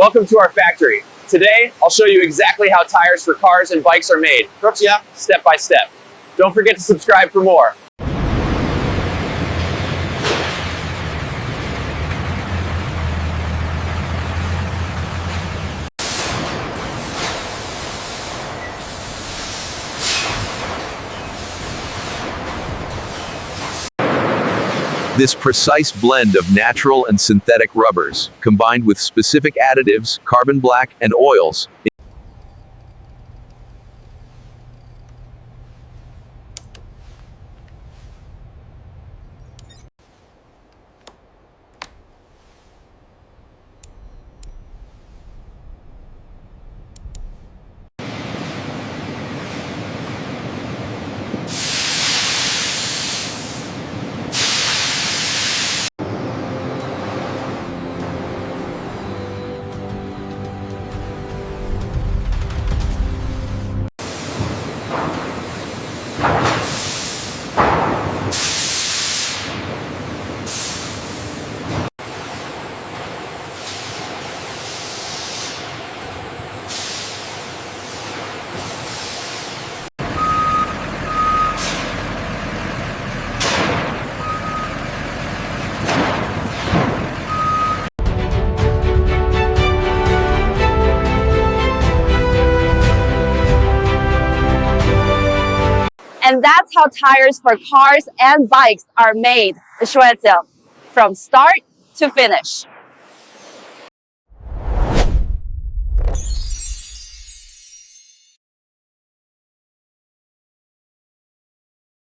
Welcome to our factory. Today, I'll show you exactly how tires for cars and bikes are made, step by step. Don't forget to subscribe for more. This precise blend of natural and synthetic rubbers, combined with specific additives, carbon black, and oils, And that's how tires for cars and bikes are made in Schweiz, from start to finish.